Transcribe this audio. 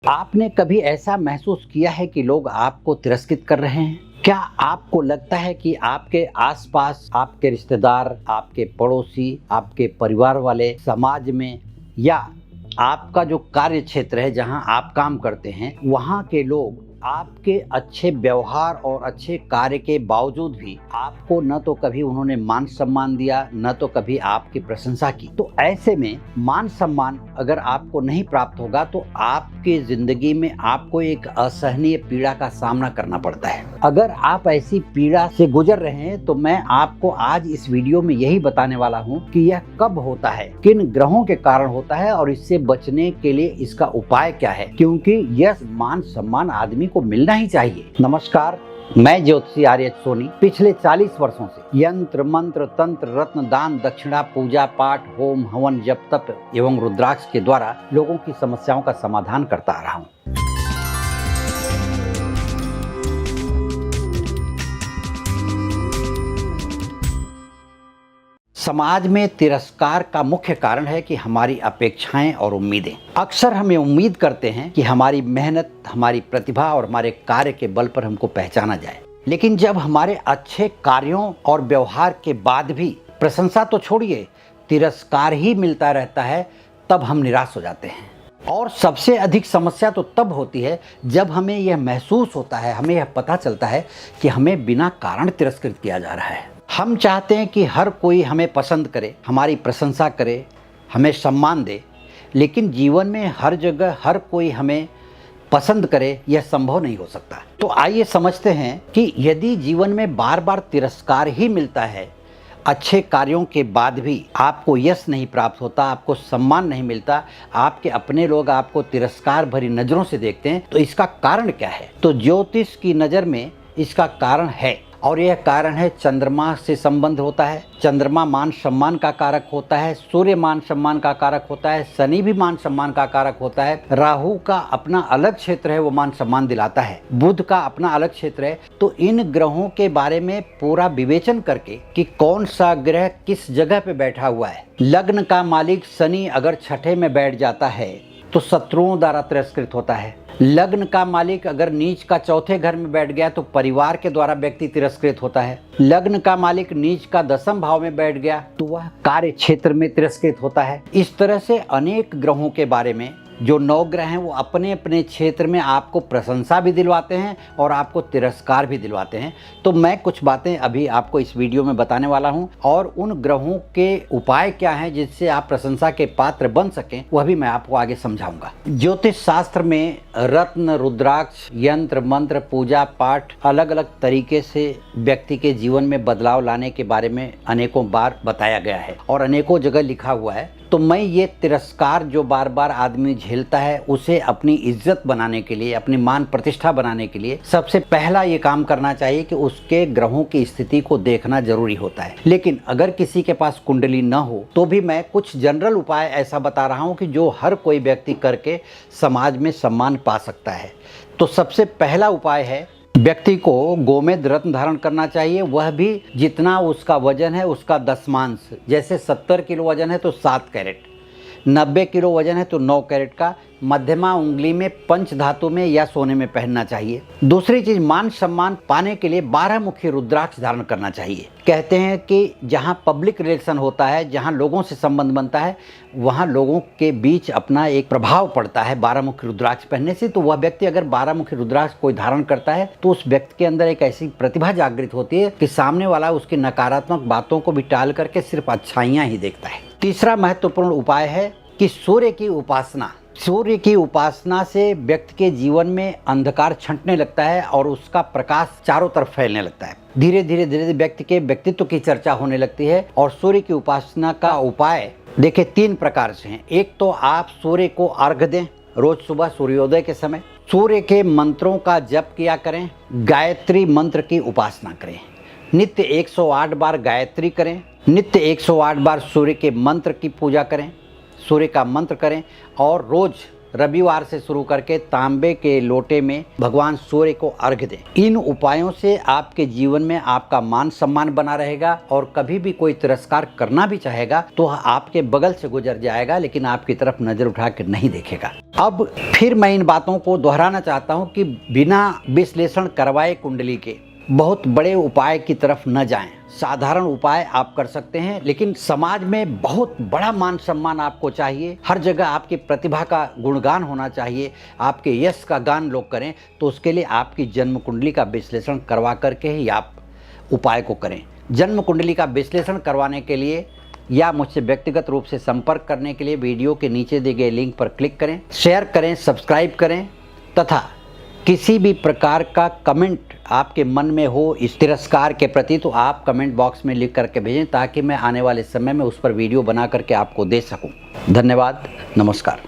आपने कभी ऐसा महसूस किया है कि लोग आपको तिरस्कृत कर रहे हैं? क्या आपको लगता है कि आपके आसपास आपके रिश्तेदार, आपके पड़ोसी, आपके परिवार वाले, समाज में या आपका जो कार्य क्षेत्र है जहां आप काम करते हैं, वहां के लोग आपके अच्छे व्यवहार और अच्छे कार्य के बावजूद भी आपको न तो कभी उन्होंने मान सम्मान दिया, न तो कभी आपकी प्रशंसा की। तो ऐसे में मान सम्मान अगर आपको नहीं प्राप्त होगा तो आपकी जिंदगी में आपको एक असहनीय पीड़ा का सामना करना पड़ता है। अगर आप ऐसी पीड़ा से गुजर रहे हैं तो मैं आपको आज इस वीडियो में यही बताने वाला हूं कि यह कब होता है, किन ग्रहों के कारण होता है और इससे बचने के लिए इसका उपाय क्या है, क्योंकि यह मान सम्मान आदमी को मिलना ही चाहिए। नमस्कार, मैं ज्योतिषी आर्य सोनी पिछले 40 वर्षों से यंत्र मंत्र तंत्र रत्न दान दक्षिणा पूजा पाठ होम हवन जप तप एवं रुद्राक्ष के द्वारा लोगों की समस्याओं का समाधान करता आ रहा हूँ। समाज में तिरस्कार का मुख्य कारण है कि हमारी अपेक्षाएं और उम्मीदें। अक्सर हमें उम्मीद करते हैं कि हमारी मेहनत, हमारी प्रतिभा और हमारे कार्य के बल पर हमको पहचाना जाए, लेकिन जब हमारे अच्छे कार्यों और व्यवहार के बाद भी प्रशंसा तो छोड़िए, तिरस्कार ही मिलता रहता है, तब हम निराश हो जाते हैं। और सबसे अधिक समस्या तो तब होती है जब हमें यह महसूस होता है, हमें यह पता चलता है कि हमें बिना कारण तिरस्कृत किया जा रहा है। हम चाहते हैं कि हर कोई हमें पसंद करे, हमारी प्रशंसा करे, हमें सम्मान दे, लेकिन जीवन में हर जगह हर कोई हमें पसंद करे यह संभव नहीं हो सकता। तो आइए समझते हैं कि यदि जीवन में बार बार तिरस्कार ही मिलता है, अच्छे कार्यों के बाद भी आपको यश नहीं प्राप्त होता, आपको सम्मान नहीं मिलता, आपके अपने लोग आपको तिरस्कार भरी नज़रों से देखते हैं, तो इसका कारण क्या है? तो ज्योतिष की नज़र में इसका कारण है, और यह कारण है चंद्रमा से संबंध होता है। चंद्रमा मान सम्मान का कारक होता है, सूर्य मान सम्मान का कारक होता है, शनि भी मान सम्मान का कारक होता है, राहु का अपना अलग क्षेत्र है, वो मान सम्मान दिलाता है, बुध का अपना अलग क्षेत्र है। तो इन ग्रहों के बारे में पूरा विवेचन करके कि कौन सा ग्रह किस जगह पे बैठा हुआ है। लग्न का मालिक शनि अगर छठे में बैठ जाता है तो शत्रुओं द्वारा तिरस्कृत होता है। लग्न का मालिक अगर नीच का चौथे घर में बैठ गया तो परिवार के द्वारा व्यक्ति तिरस्कृत होता है। लग्न का मालिक नीच का 10वें भाव में बैठ गया तो वह कार्य क्षेत्र में तिरस्कृत होता है। इस तरह से अनेक ग्रहों के बारे में जो 9 ग्रह हैं वो अपने अपने क्षेत्र में आपको प्रशंसा भी दिलवाते हैं और आपको तिरस्कार भी दिलवाते हैं। तो मैं कुछ बातें अभी आपको इस वीडियो में बताने वाला हूं, और उन ग्रहों के उपाय क्या हैं जिससे आप प्रशंसा के पात्र बन सकें, वह भी मैं आपको आगे समझाऊंगा। ज्योतिष शास्त्र में रत्न, रुद्राक्ष, यंत्र मंत्र, पूजा पाठ अलग अलग तरीके से व्यक्ति के जीवन में बदलाव लाने के बारे में अनेकों बार बताया गया है और अनेकों जगह लिखा हुआ है। तो मैं ये तिरस्कार जो बार बार आदमी झेलता है, उसे अपनी इज्जत बनाने के लिए, अपनी मान प्रतिष्ठा बनाने के लिए सबसे पहला ये काम करना चाहिए कि उसके ग्रहों की स्थिति को देखना जरूरी होता है। लेकिन अगर किसी के पास कुंडली न हो तो भी मैं कुछ जनरल उपाय ऐसा बता रहा हूँ कि जो हर कोई व्यक्ति करके समाज में सम्मान पा सकता है। तो सबसे पहला उपाय है, व्यक्ति को गोमेद रत्न धारण करना चाहिए, वह भी जितना उसका वजन है उसका 10वांश। जैसे 70 किलो वजन है तो 7 कैरेट, 90 किलो वजन है तो 9 कैरेट का मध्यमा उंगली में पंच धातु में या सोने में पहनना चाहिए। दूसरी चीज, मान सम्मान पाने के लिए 12 मुखी रुद्राक्ष धारण करना चाहिए। कहते हैं कि जहां पब्लिक रिलेशन होता है, जहां लोगों से संबंध बनता है, वहां लोगों के बीच अपना एक प्रभाव पड़ता है 12 मुखी रुद्राक्ष पहनने से। तो वह व्यक्ति अगर 12 मुखी रुद्राक्ष कोई धारण करता है तो उस व्यक्ति के अंदर एक ऐसी प्रतिभा जागृत होती है कि सामने वाला उसकी नकारात्मक बातों को भी टाल करके सिर्फ अच्छाइयाँ ही देखता है। तीसरा महत्वपूर्ण उपाय है कि सूर्य की उपासना। सूर्य की उपासना से व्यक्ति के जीवन में अंधकार छंटने लगता है और उसका प्रकाश चारों तरफ फैलने लगता है। धीरे धीरे व्यक्ति के व्यक्तित्व की चर्चा होने लगती है। और सूर्य की उपासना का उपाय देखिए 3 प्रकार से हैं। एक तो आप सूर्य को अर्घ दें रोज सुबह सूर्योदय के समय, सूर्य के मंत्रों का जप किया करें, गायत्री मंत्र की उपासना करें, नित्य 108 बार गायत्री करें, नित्य 108 बार सूर्य के मंत्र की पूजा करें, सूर्य का मंत्र करें, और रोज रविवार से शुरू करके तांबे के लोटे में भगवान सूर्य को अर्घ्य दें। इन उपायों से आपके जीवन में आपका मान सम्मान बना रहेगा और कभी भी कोई तिरस्कार करना भी चाहेगा तो आपके बगल से गुजर जाएगा, लेकिन आपकी तरफ नजर उठा कर नहीं देखेगा। अब फिर मैं इन बातों को दोहराना चाहता हूँ कि बिना विश्लेषण करवाए कुंडली के बहुत बड़े उपाय की तरफ न जाएं। साधारण उपाय आप कर सकते हैं, लेकिन समाज में बहुत बड़ा मान सम्मान आपको चाहिए। हर जगह आपकी प्रतिभा का गुणगान होना चाहिए, आपके यश का गान लोग करें, तो उसके लिए आपकी जन्म कुंडली का विश्लेषण करवा करके ही आप उपाय को करें। जन्म कुंडली का विश्लेषण करवाने के लिए या मुझसे व्यक्तिगत रूप से संपर्क करने के लिए वीडियो के नीचे दिए गए लिंक पर क्लिक करें, शेयर करें, सब्सक्राइब करें तथा किसी भी प्रकार का कमेंट आपके मन में हो इस तिरस्कार के प्रति तो आप कमेंट बॉक्स में लिख करके भेजें, ताकि मैं आने वाले समय में उस पर वीडियो बना करके आपको दे सकूं। धन्यवाद, नमस्कार।